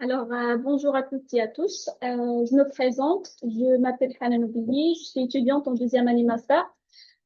Bonjour à toutes et à tous. Je me présente, je m'appelle Hanan Oubili, je suis étudiante en deuxième année master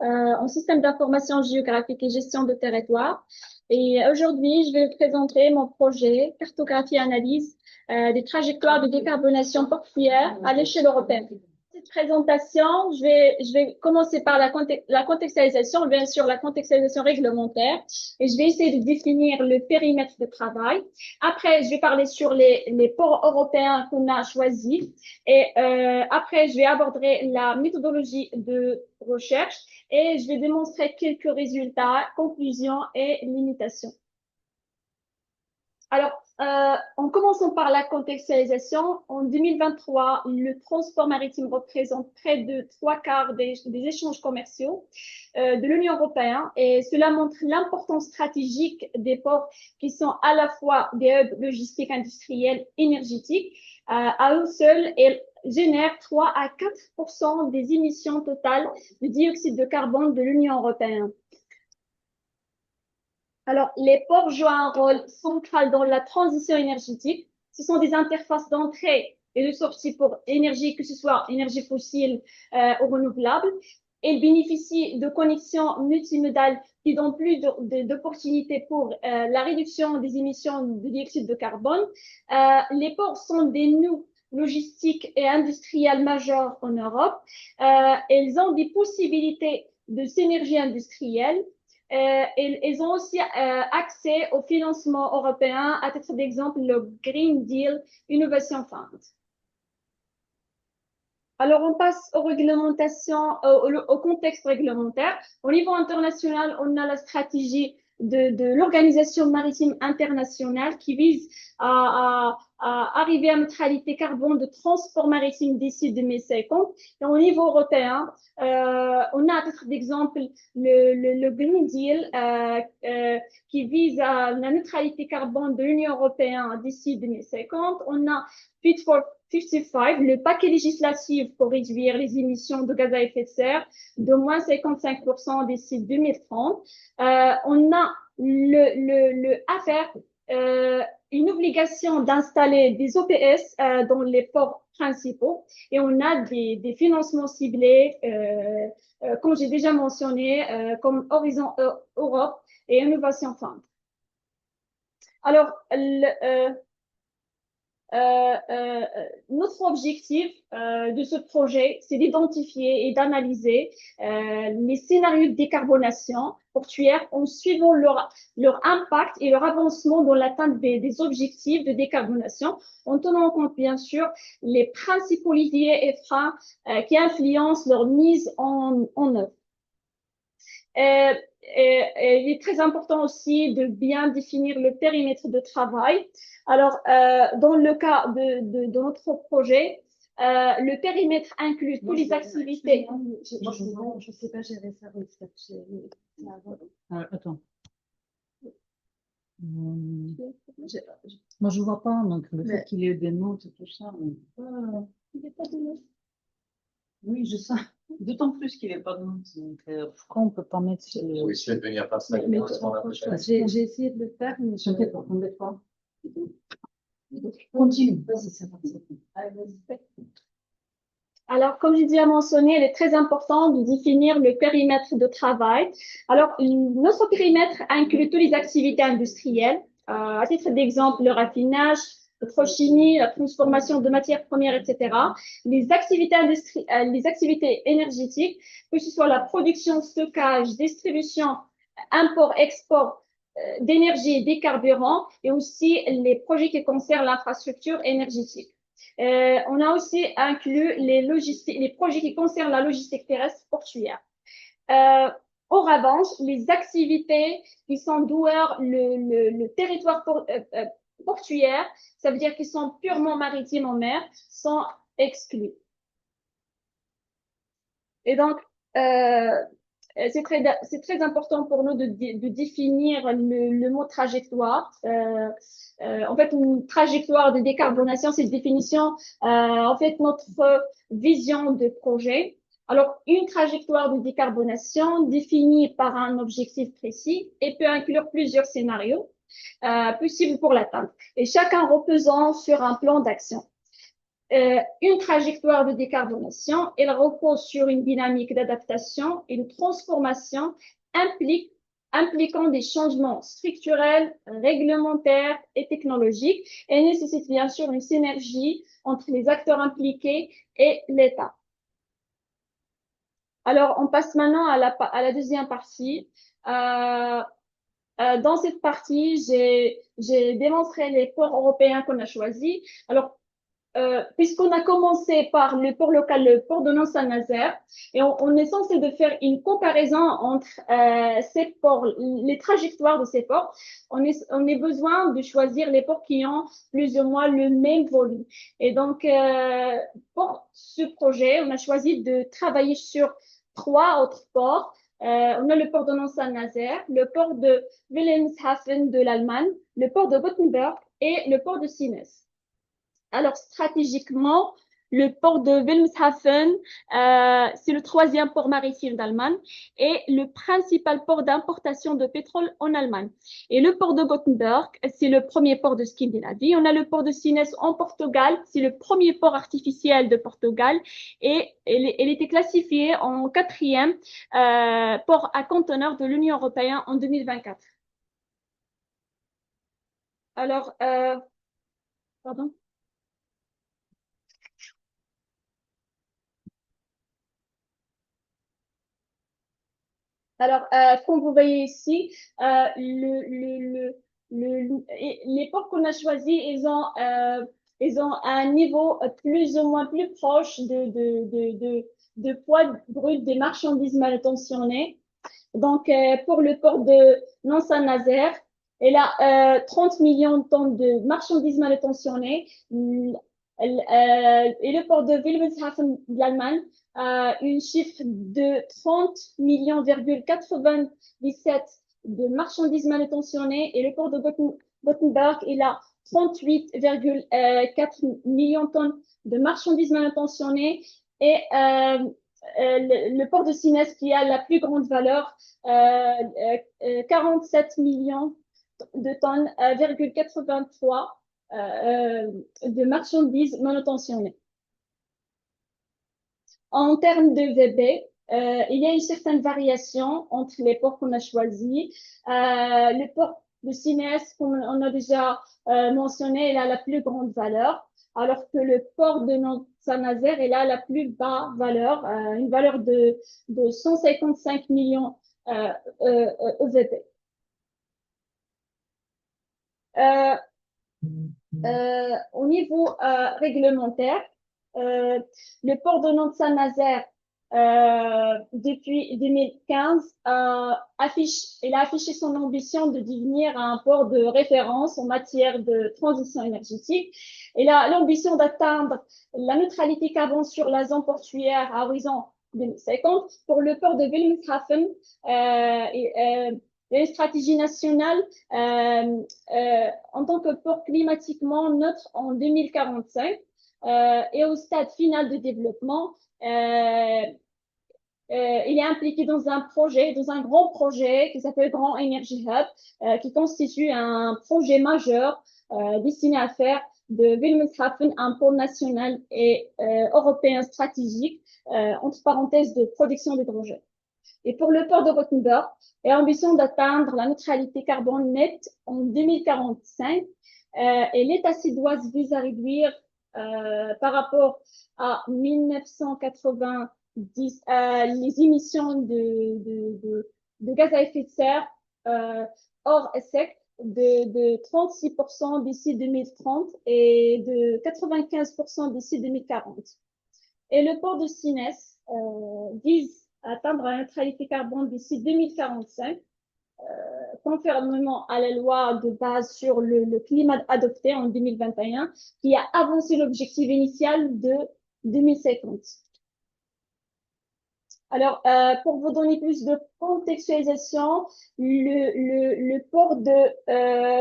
en système d'information géographique et gestion de territoire. Et aujourd'hui, je vais vous présenter mon projet cartographie et analyse des trajectoires de décarbonation portuaire à l'échelle européenne. Cette présentation, je vais commencer par la contextualisation, bien sûr la contextualisation réglementaire, et je vais essayer de définir le périmètre de travail. Après, je vais parler sur les ports européens qu'on a choisis, et après, je vais aborder la méthodologie de recherche et je vais démontrer quelques résultats, conclusions et limitations. En commençant par la contextualisation, en 2023, le transport maritime représente près de 3/4 des échanges commerciaux de l'Union européenne et cela montre l'importance stratégique des ports qui sont à la fois des hubs logistiques, industriels, énergétiques. À eux seuls, et génèrent 3 à 4% des émissions totales de dioxyde de carbone de l'Union européenne. Alors, les ports jouent un rôle central dans la transition énergétique. Ce sont des interfaces d'entrée et de sortie pour énergie, que ce soit énergie fossile ou renouvelable. Ils bénéficient de connexions multimodales qui donnent plus d'opportunités pour la réduction des émissions de dioxyde de carbone. Les ports sont des nœuds logistiques et industriels majeurs en Europe. Ils ont des possibilités de synergie industrielle. Ils ont aussi accès au financement européen, à titre d'exemple, le Green Deal Innovation Fund. Alors, on passe aux réglementations, au contexte réglementaire. Au niveau international, on a la stratégie de l'Organisation maritime internationale qui vise à arriver à neutralité carbone de transport maritime d'ici 2050. Et au niveau européen, on a à titre d'exemple le Green Deal qui vise à la neutralité carbone de l'Union européenne d'ici 2050. On a Fit for 55, le paquet législatif pour réduire les émissions de gaz à effet de serre de moins 55% d'ici 2030. On a le AFER, une obligation d'installer des OPS dans les ports principaux et on a des financements ciblés, comme j'ai déjà mentionné, comme Horizon Europe et Innovation Fund. Alors, notre objectif de ce projet, c'est d'identifier et d'analyser les scénarios de décarbonation portuaire en suivant leur impact et leur avancement dans l'atteinte des objectifs de décarbonation, en tenant compte bien sûr les principaux leviers et freins qui influencent leur mise en œuvre. Il est très important aussi de bien définir le périmètre de travail. Alors, dans le cas de notre projet, le périmètre inclut toutes les activités. Moi, je ne sais pas gérer ça. Attends. Moi, je ne vois pas, donc le fait qu'il y ait des notes et tout ça. Il n'y a pas de notes. Oui, je sais. D'autant plus qu'il n'y a pas de notes. Donc, pourquoi on ne peut pas mettre. Oui, je vais devenir pas ça. J'ai essayé de le faire, mais je ne sais pas. Continue. Alors, comme j'ai déjà mentionné, il est très important de définir le périmètre de travail. Alors, notre périmètre inclut toutes les activités industrielles. À titre d'exemple, le raffinage, la petrochimie, la transformation de matières premières, etc. Les activités énergétiques, que ce soit la production, stockage, distribution, import, export d'énergie et des carburants, et aussi les projets qui concernent l'infrastructure énergétique. On a aussi inclus les projets qui concernent la logistique terrestre portuaire. En revanche, les activités qui sont dehors le territoire portuaire, ça veut dire qu'ils sont purement maritimes en mer, sont exclus. Et donc, c'est très important pour nous de définir le mot trajectoire. En fait, une trajectoire de décarbonation, c'est une définition, en fait, notre vision de projet. Alors, une trajectoire de décarbonation définie par un objectif précis et peut inclure plusieurs scénarios. possibles pour l'atteindre. Et chacun reposant sur un plan d'action. Une trajectoire de décarbonation, elle repose sur une dynamique d'adaptation et de transformation impliquant des changements structurels, réglementaires et technologiques et nécessite bien sûr une synergie entre les acteurs impliqués et l'État. Alors, on passe maintenant à la deuxième partie. Dans cette partie, j'ai démontré les ports européens qu'on a choisis. Alors, puisqu'on a commencé par le port local, le port de Saint-Nazaire, et on est censé de faire une comparaison entre ces ports, les trajectoires de ces ports, on est besoin de choisir les ports qui ont plus ou moins le même volume. Et donc, pour ce projet, on a choisi de travailler sur 3 autres ports. On a le port de Saint-Nazaire, le port de Wilhelmshaven de l'Allemagne, le port de Gothenburg et le port de Sines. Alors, stratégiquement, le port de Wilhelmshaven, c'est le 3e port maritime d'Allemagne et le principal port d'importation de pétrole en Allemagne. Et le port de Gothenburg, c'est le premier port de Scandinavie. On a le port de Sines en Portugal, c'est le premier port artificiel de Portugal et elle était classifiée en 4e port à conteneurs de l'Union européenne en 2024. Alors, pardon. Alors, comme vous voyez ici, les ports qu'on a choisis, ils ont un niveau plus ou moins plus proche de poids brut des marchandises manutentionnées. Donc, pour le port de Saint-Nazaire, il a 30 millions de tonnes de marchandises manutentionnées. Et le port de Wilhelmshaven de l'Allemagne une chiffre de 30 millions,97 de marchandises manutentionnées et le port de Gothenburg, il a 38,4 millions de tonnes de marchandises manutentionnées et le port de Sines qui a la plus grande valeur, 47 millions de tonnes, 83 de marchandises manutentionnées. En termes de VB, il y a une certaine variation entre les ports qu'on a choisis. Le port de Sines, comme on a déjà mentionné, il a la plus grande valeur, alors que le port de Saint-Nazaire, il a la plus basse valeur, une valeur de 155 millions EVP. Au niveau réglementaire, le port de Saint-Nazaire, depuis 2015, il a affiché son ambition de devenir un port de référence en matière de transition énergétique. Il a l'ambition d'atteindre la neutralité carbone sur la zone portuaire à horizon 2050. Pour le port de Wilhelmshaven, il y a une stratégie nationale en tant que port climatiquement neutre en 2045 et au stade final de développement. Il est impliqué dans un projet, dans un grand projet qui s'appelle Grand Energy Hub, qui constitue un projet majeur destiné à faire de Wilhelmshaven un pôle national et européen stratégique, entre parenthèses, de production d'hydrogène. Et pour le port de Gothenburg, il a l'ambition d'atteindre la neutralité carbone nette en 2045 et l'État suédoise vise à réduire par rapport à 1990 les émissions de gaz à effet de serre hors sec de 36% d'ici 2030 et de 95% d'ici 2040. Et le port de Sines vise à atteindre la neutralité carbone d'ici 2045, conformément à la loi de base sur le climat adoptée en 2021, qui a avancé l'objectif initial de 2050. Alors, pour vous donner plus de contextualisation, le port de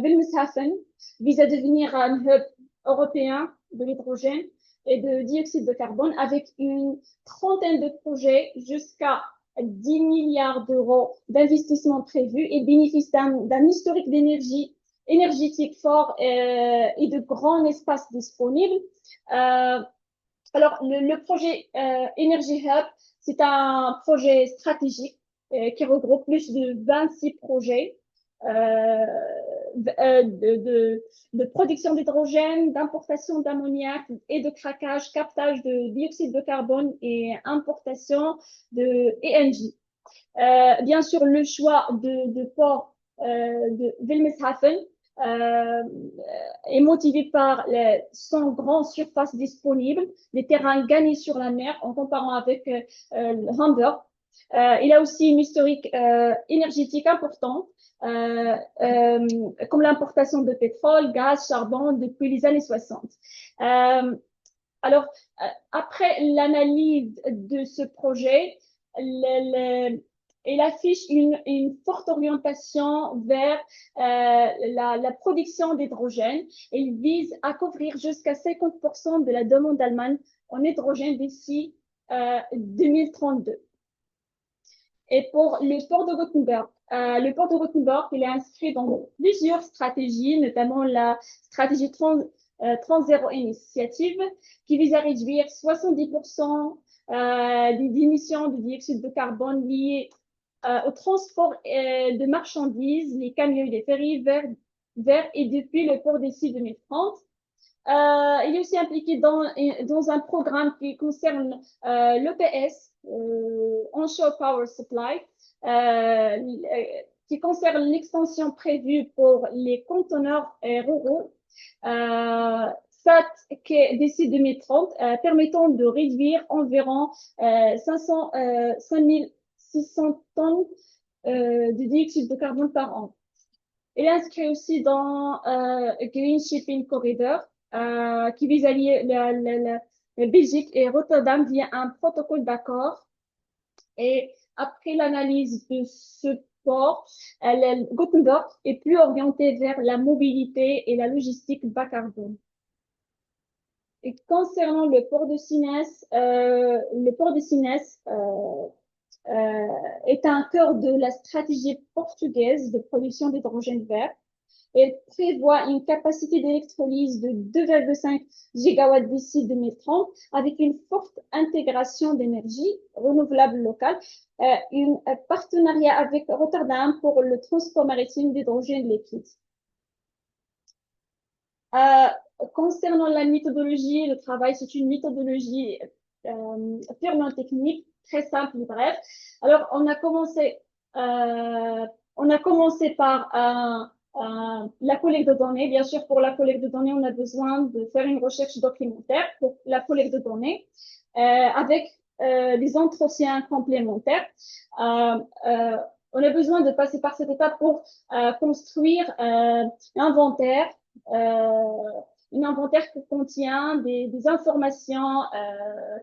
Wilhelmshaven vise à devenir un hub européen de l'hydrogène et de dioxyde de carbone avec une trentaine de projets jusqu'à 10 milliards d'euros d'investissement prévus et bénéficie d'un historique d'énergie énergétique fort et de grands espaces disponibles. Alors, le projet Energy Hub, c'est un projet stratégique qui regroupe plus de 26 projets euh, de production d'hydrogène, d'importation d'ammoniac et de craquage, captage de dioxyde de carbone et importation de ENG. Bien sûr, le choix de port de Wilhelmshaven est motivé par son grande surface disponible, les terrains gagnés sur la mer en comparant avec Hamburg. Il a aussi une historique énergétique importante, comme l'importation de pétrole, gaz, charbon depuis les années 60. Alors, après l'analyse de ce projet, il affiche une forte orientation vers la production d'hydrogène. Il vise à couvrir jusqu'à 50% de la demande d'Allemagne en hydrogène d'ici 2032. Et pour le port de Gothenburg, il est inscrit dans plusieurs stratégies, notamment la stratégie Trans-Zéro Initiative, qui vise à réduire 70% des émissions de dioxyde de carbone liées au transport de marchandises, les camions et les ferries vers et depuis le port d'ici 2030. Il est aussi impliqué dans un programme qui concerne l'EPS, Onshore Power Supply, qui concerne l'extension prévue pour les conteneurs ruraux, SAT d'ici 2030, permettant de réduire environ 5600 tonnes de dioxyde de carbone par an. Il est inscrit aussi dans Green Shipping Corridor, qui vise à lier la Belgique et Rotterdam via un protocole d'accord. Et après l'analyse de ce port, Gothenburg est plus orienté vers la mobilité et la logistique bas carbone. Et concernant le port de Sines, est un cœur de la stratégie portugaise de production d'hydrogène vert. Elle prévoit une capacité d'électrolyse de 2,5 gigawatts d'ici 2030 avec une forte intégration d'énergie renouvelable locale, un partenariat avec Rotterdam pour le transport maritime d'hydrogène liquide. Concernant la méthodologie, le travail, c'est une méthodologie purement technique, très simple et bref. Alors, on a commencé par la collecte de données. Bien sûr, pour la collecte de données, on a besoin de faire une recherche documentaire pour la collecte de données avec des entretiens complémentaires. On a besoin de passer par cette étape pour construire un inventaire qui contient des informations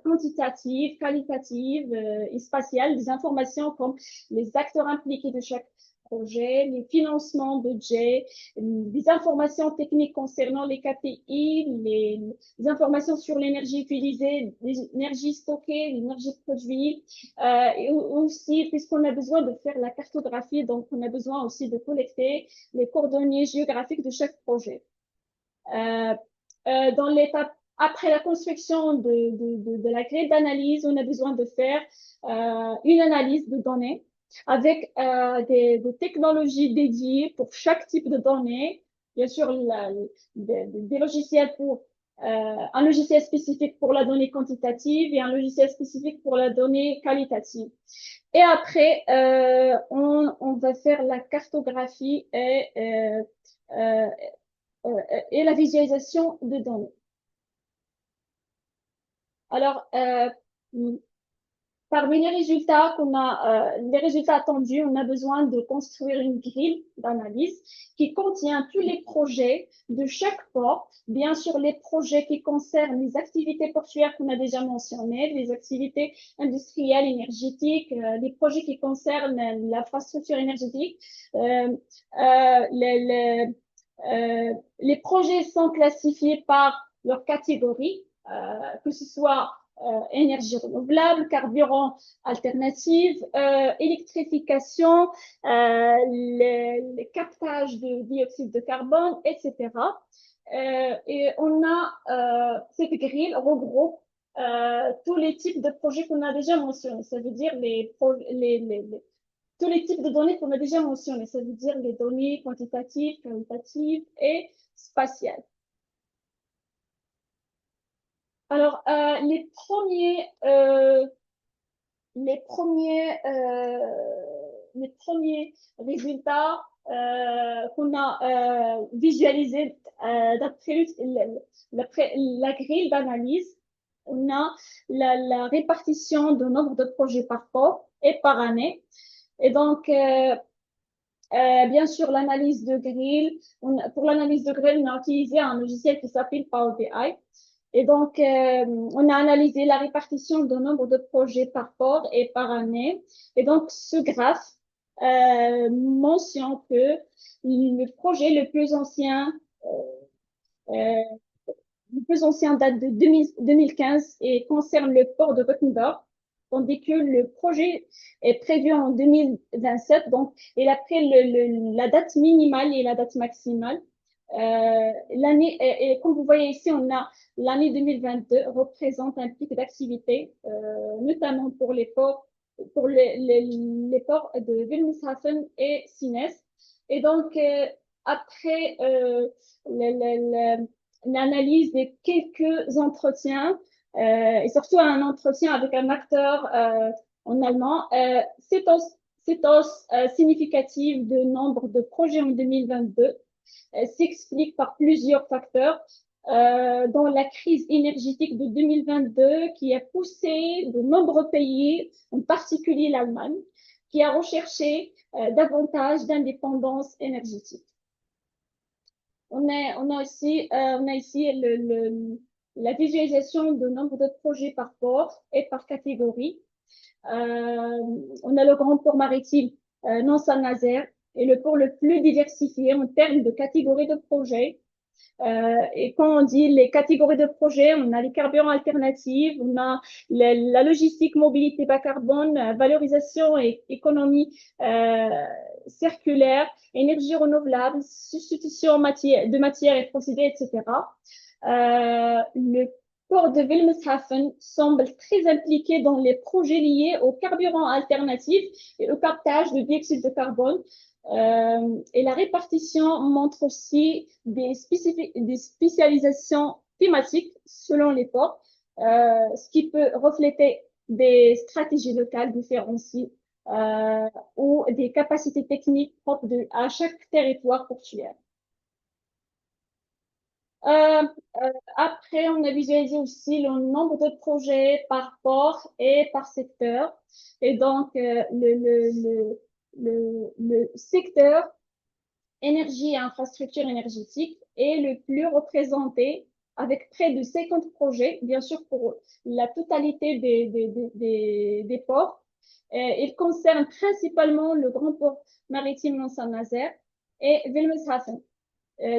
quantitatives, qualitatives et spatiales, des informations comme les acteurs impliqués de chaque projet, les financements, budget, des informations techniques concernant les KPI, les informations sur l'énergie utilisée, l'énergie stockée, l'énergie produite, et aussi, puisqu'on a besoin de faire la cartographie, donc on a besoin aussi de collecter les coordonnées géographiques de chaque projet. Dans l'étape après la construction de la grille d'analyse, on a besoin de faire une analyse de données avec des technologies dédiées pour chaque type de données. Bien sûr, des logiciels pour un logiciel spécifique pour la donnée quantitative et un logiciel spécifique pour la donnée qualitative. Et après, on va faire la cartographie et la visualisation de données. Alors, parmi les résultats les résultats attendus, on a besoin de construire une grille d'analyse qui contient tous les projets de chaque port. Bien sûr, les projets qui concernent les activités portuaires qu'on a déjà mentionnées, les activités industrielles, énergétiques, les projets qui concernent l'infrastructure énergétique. Les projets sont classifiés par leur catégorie, que ce soit énergie renouvelable, carburant alternatif, électrification, le captage de dioxyde de carbone, etc. Et cette grille regroupe tous les types de projets qu'on a déjà mentionnés. Ça veut dire tous les types de données qu'on a déjà mentionnés. Ça veut dire les données quantitatives, qualitatives et spatiales. Alors, les premiers résultats qu'on a visualisés d'après la grille d'analyse, on a la répartition du nombre de projets par corps et par année. Et donc, bien sûr, l'analyse de grille, pour l'analyse de grille, on a utilisé un logiciel qui s'appelle Power BI. Et donc, on a analysé la répartition du nombre de projets par corps et par année. Et donc, ce graphe mentionne que le projet le plus ancien date de 2015 et concerne le port de Gothenburg, tandis que le projet est prévu en 2027. Donc, et après la date minimale et la date maximale. L'année, et comme vous voyez ici, on a l'année 2022 représente un pic d'activité, notamment pour les ports, les ports de Wilhelmshaven et Sines. Et donc, après l'analyse de quelques entretiens, et surtout un entretien avec un acteur en allemand, cette hausse significative de nombre de projets en 2022 s'explique par plusieurs facteurs, dont la crise énergétique de 2022 qui a poussé de nombreux pays, en particulier l'Allemagne, qui a recherché davantage d'indépendance énergétique. On a ici la visualisation du nombre de projets par port et par catégorie. On a le grand port maritime non-Saint-Nazaire et le port le plus diversifié en termes de catégories de projets. Et quand on dit les catégories de projets, on a les carburants alternatifs, on a la logistique, mobilité bas carbone, valorisation et économie circulaire, énergie renouvelable, substitution de matières et procédés, etc. Le port de Wilhelmshaven semble très impliqué dans les projets liés aux carburants alternatifs et au captage de dioxyde de carbone. Et la répartition montre aussi des spécialisations thématiques selon les ports, ce qui peut refléter des stratégies locales différenciées ou des capacités techniques propres à chaque territoire portuaire. Après, on a visualisé aussi le nombre de projets par port et par secteur. Et donc, le secteur énergie et infrastructure énergétique est le plus représenté avec près de 50 projets, bien sûr pour la totalité des ports. Il concerne principalement le grand port maritime de Saint-Nazaire et Wilhelmshaven,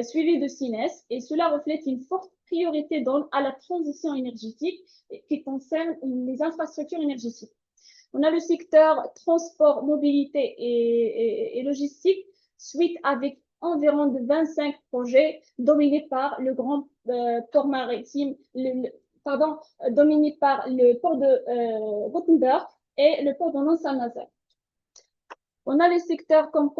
suivi de Sines, et cela reflète une forte priorité à la transition énergétique qui concerne les infrastructures énergétiques. On a le secteur transport, mobilité et logistique, suite avec environ de 25 projets dominés par le grand port maritime, dominés par le port de Gothenburg et le port de Nons-Saint-Nazaire. On a les secteurs comme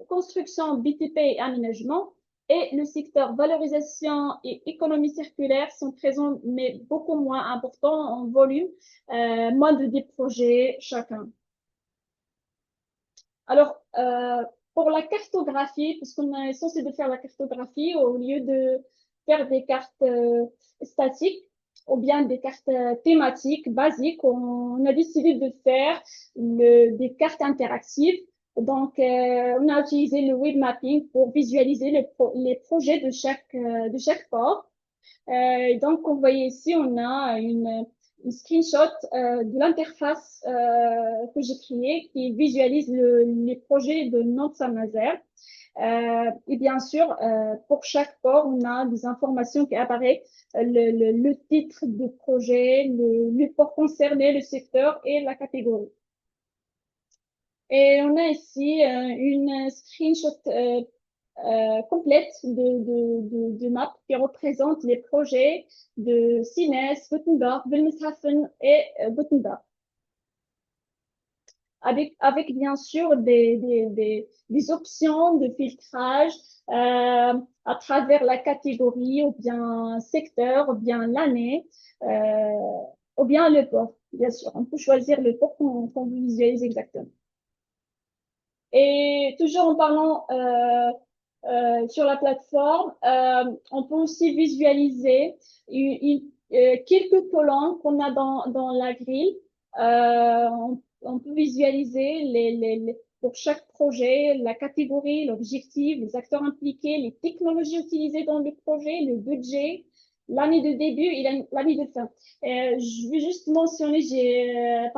construction, BTP et aménagement, et le secteur valorisation et économie circulaire sont présents, mais beaucoup moins importants en volume, moins de 10 projets chacun. Alors, pour la cartographie, puisqu'on est censé de faire la cartographie au lieu de faire des cartes statiques ou bien des cartes thématiques basiques, on a décidé de faire des cartes interactives. Donc, on a utilisé le web mapping pour visualiser les projets de chaque port. Donc, vous voyez ici, on a screenshot de l'interface que j'ai créée qui visualise les projets de notre Saint-Nazaire. Et bien sûr, pour chaque port, on a des informations qui apparaissent, le titre du projet, le port concerné, le secteur et la catégorie. Et on a ici une screenshot complète de map qui représente les projets de Sines, Gothenburg, Wilhelmshaven et Gothenburg. Avec bien sûr des options de filtrage à travers la catégorie ou bien secteur ou bien l'année ou bien le port. Bien sûr, on peut choisir le port qu'on visualise exactement. Et toujours en parlant sur la plateforme, on peut aussi visualiser quelques colonnes qu'on a dans la grille. On peut visualiser pour chaque projet, la catégorie, l'objectif, les acteurs impliqués, les technologies utilisées dans le projet, le budget, l'année de début et l'année de fin. Je vais juste mentionner, j'ai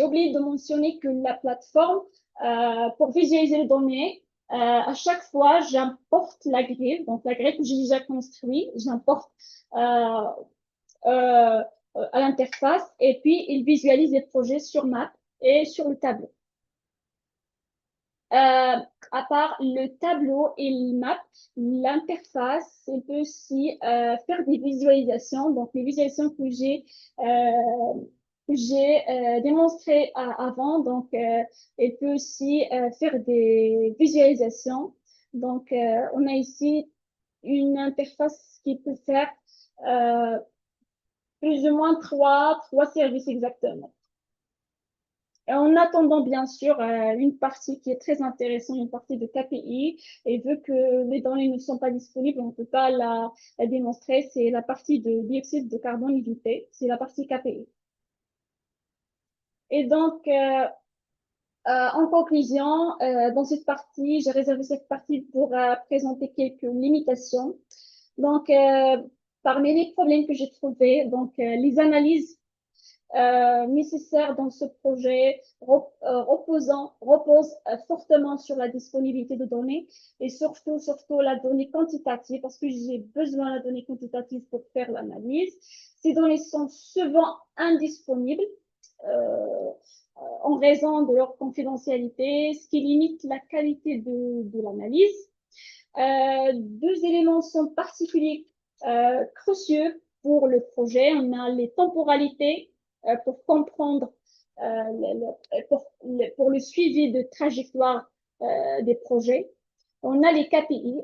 oublié de mentionner que la plateforme, pour visualiser les données, à chaque fois, j'importe la grille, donc la grille que j'ai déjà construite, j'importe à l'interface et puis il visualise les projets sur map et sur le tableau. À part le tableau et le map, l'interface, elle peut aussi faire des visualisations. Donc, les visualisations que j'ai démontrées avant. Donc, elle peut aussi faire des visualisations. Donc, on a ici une interface qui peut faire plus ou moins trois services exactement. Et en attendant, bien sûr, une partie qui est très intéressante, une partie de KPI, et vu que les données ne sont pas disponibles, on ne peut pas la démontrer, c'est la partie de dioxyde de carbone évité, c'est la partie KPI. Et donc, en conclusion, dans cette partie, j'ai réservé cette partie pour présenter quelques limitations. Donc, parmi les problèmes que j'ai trouvés, donc les analyses nécessaires dans ce projet reposent fortement sur la disponibilité de données et surtout la donnée quantitative parce que j'ai besoin de la donnée quantitative pour faire l'analyse. Ces données sont souvent indisponibles en raison de leur confidentialité, ce qui limite la qualité de l'analyse. Deux éléments sont particuliers cruciaux pour le projet. On a les temporalités pour comprendre pour le suivi de trajectoire des projets. On a les KPI